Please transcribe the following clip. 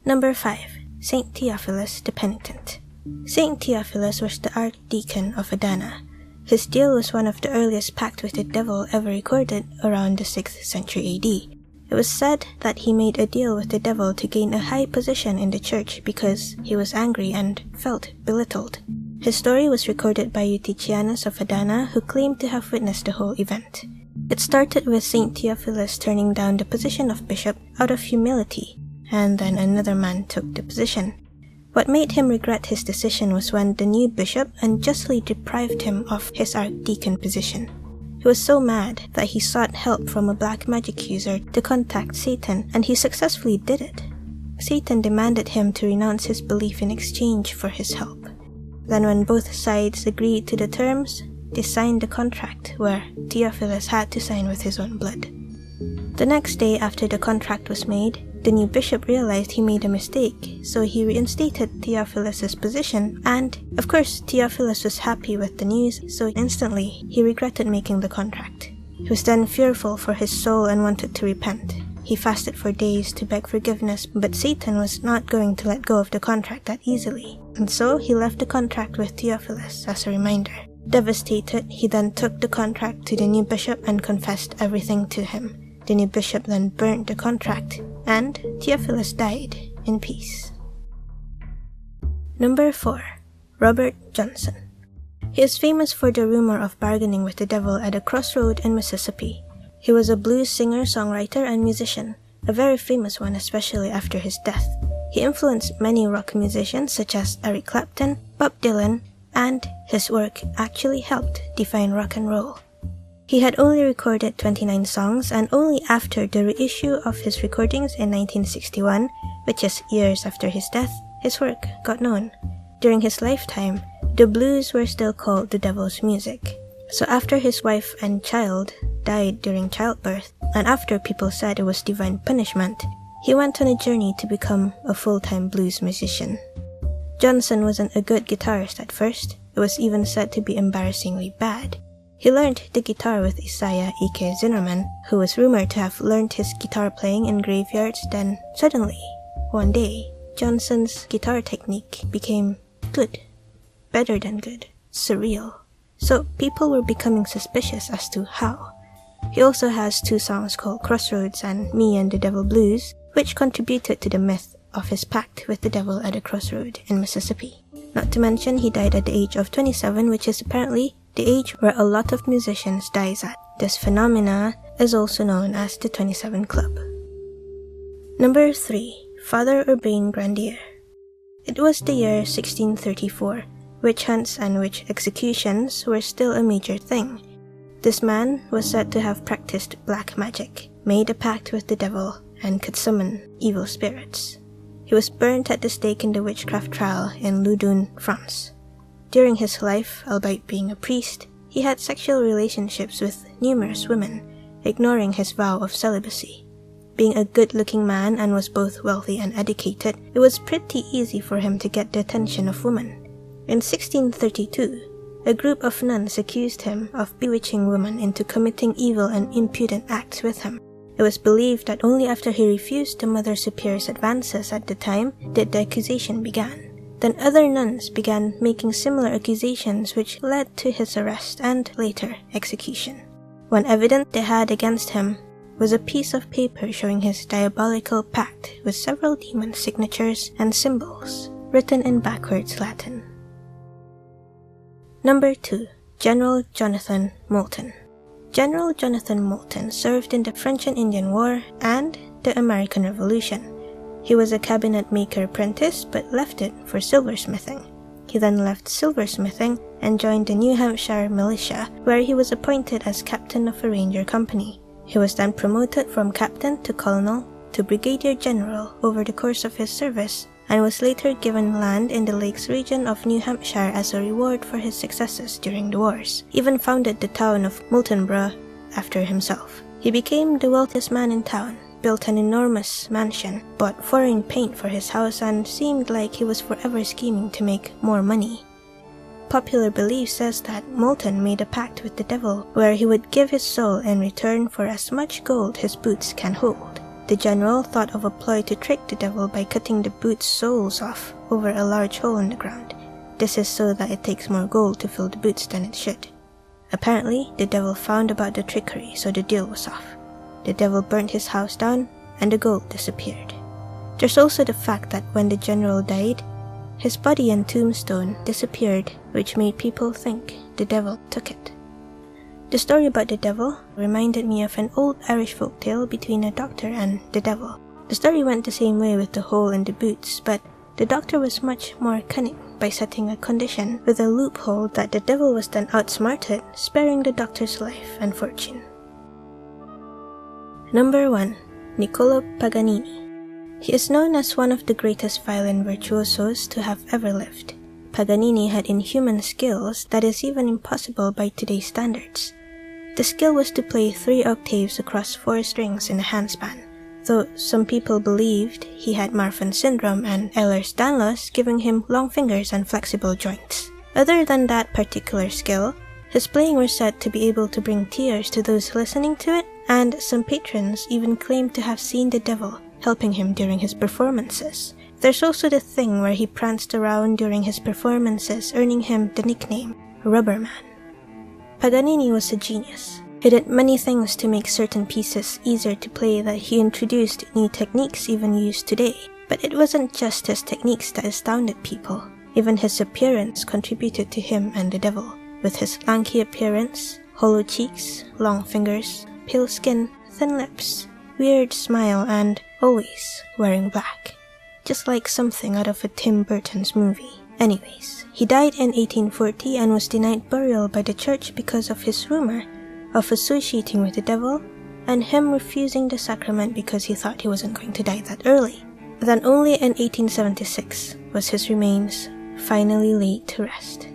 Number 5. Saint Theophilus the Penitent. Saint Theophilus was the archdeacon of Adana. His deal was one of the earliest pacts with the devil ever recorded around the 6th century AD. It was said that he made a deal with the devil to gain a high position in the church because he was angry and felt belittled. His story was recorded by Eutychianus of Adana, who claimed to have witnessed the whole event. It started with Saint Theophilus turning down the position of bishop out of humility, and then another man took the position. What made him regret his decision was when the new bishop unjustly deprived him of his archdeacon position. He was so mad that he sought help from a black magic user to contact Satan, and he successfully did it. Satan demanded him to renounce his belief in exchange for his help. Then when both sides agreed to the terms, they signed the contract, where Theophilus had to sign with his own blood. The next day after the contract was made, the new bishop realized he made a mistake, so he reinstated Theophilus' position, and, of course, Theophilus was happy with the news, so instantly he regretted making the contract. He was then fearful for his soul and wanted to repent. He fasted for days to beg forgiveness, but Satan was not going to let go of the contract that easily, and so he left the contract with Theophilus as a reminder. Devastated, he then took the contract to the new bishop and confessed everything to him. The new bishop then burnt the contract, and Theophilus died in peace. Number 4. Robert Johnson. He is famous for the rumor of bargaining with the devil at a crossroad in Mississippi. He was a blues singer, songwriter, and musician, a very famous one especially after his death. He influenced many rock musicians such as Eric Clapton, Bob Dylan, and his work actually helped define rock and roll. He had only recorded 29 songs, and only after the reissue of his recordings in 1961, which is years after his death, his work got known. During his lifetime, the blues were still called the devil's music. So after his wife and child died during childbirth, and after people said it was divine punishment, he went on a journey to become a full-time blues musician. Johnson wasn't a good guitarist at first. It was even said to be embarrassingly bad. He learned the guitar with Isaiah Ike Zinnerman, who was rumored to have learned his guitar playing in graveyards. Then, suddenly, one day, Johnson's guitar technique became good. Better than good. Surreal. So people were becoming suspicious as to how. He also has 2 songs called Crossroads and Me and the Devil Blues, which contributed to the myth of his pact with the devil at a crossroad in Mississippi. Not to mention, he died at the age of 27, which is apparently the age where a lot of musicians dies at. This phenomena is also known as the 27 Club. Number 3. Father Urbain Grandier. It was the year 1634. Witch hunts and witch executions were still a major thing. This man was said to have practiced black magic, made a pact with the devil, and could summon evil spirits. He was burnt at the stake in the witchcraft trial in Loudun, France. During his life, albeit being a priest, he had sexual relationships with numerous women, ignoring his vow of celibacy. Being a good-looking man and was both wealthy and educated, it was pretty easy for him to get the attention of women. In 1632, a group of nuns accused him of bewitching women into committing evil and impudent acts with him. It was believed that only after he refused the Mother Superior's advances at the time did the accusation begin. Then other nuns began making similar accusations, which led to his arrest and later execution. One evidence they had against him was a piece of paper showing his diabolical pact with several demon signatures and symbols written in backwards Latin. Number 2. General Johnathan Moulton. General Johnathan Moulton served in the French and Indian War and the American Revolution. He was a cabinet maker apprentice but left it for silversmithing. He then left silversmithing and joined the New Hampshire militia, where he was appointed as captain of a ranger company. He was then promoted from captain to colonel to Brigadier General over the course of his service, and was later given land in the Lakes region of New Hampshire as a reward for his successes during the wars. He even founded the town of Moulton after himself. He became the wealthiest man in town, built an enormous mansion, bought foreign paint for his house, and seemed like he was forever scheming to make more money. Popular belief says that Moulton made a pact with the devil where he would give his soul in return for as much gold his boots can hold. The general thought of a ploy to trick the devil by cutting the boots' soles off over a large hole in the ground. This is so that it takes more gold to fill the boots than it should. Apparently, the devil found about the trickery, so the deal was off. The devil burnt his house down, and the gold disappeared. There's also the fact that when the general died, his body and tombstone disappeared, which made people think the devil took it. The story about the devil reminded me of an old Irish folktale between a doctor and the devil. The story went the same way with the hole in the boots, but the doctor was much more cunning by setting a condition with a loophole that the devil was then outsmarted, sparing the doctor's life and fortune. Number 1. Nicolo Paganini. He is known as one of the greatest violin virtuosos to have ever lived. Paganini had inhuman skills that is even impossible by today's standards. The skill was to play 3 octaves across 4 strings in a handspan, though some people believed he had Marfan syndrome and Ehlers-Danlos, giving him long fingers and flexible joints. Other than that particular skill, his playing was said to be able to bring tears to those listening to it, and some patrons even claimed to have seen the devil helping him during his performances. There's also the thing where he pranced around during his performances, earning him the nickname Rubber Man. Paganini was a genius. He did many things to make certain pieces easier to play that he introduced new techniques even used today. But it wasn't just his techniques that astounded people. Even his appearance contributed to him and the devil. With his lanky appearance, hollow cheeks, long fingers, pale skin, thin lips, weird smile, and always wearing black. Just like something out of a Tim Burton's movie. Anyways, he died in 1840 and was denied burial by the church because of his rumor of associating with the devil and him refusing the sacrament because he thought he wasn't going to die that early. Then only in 1876 was his remains finally laid to rest.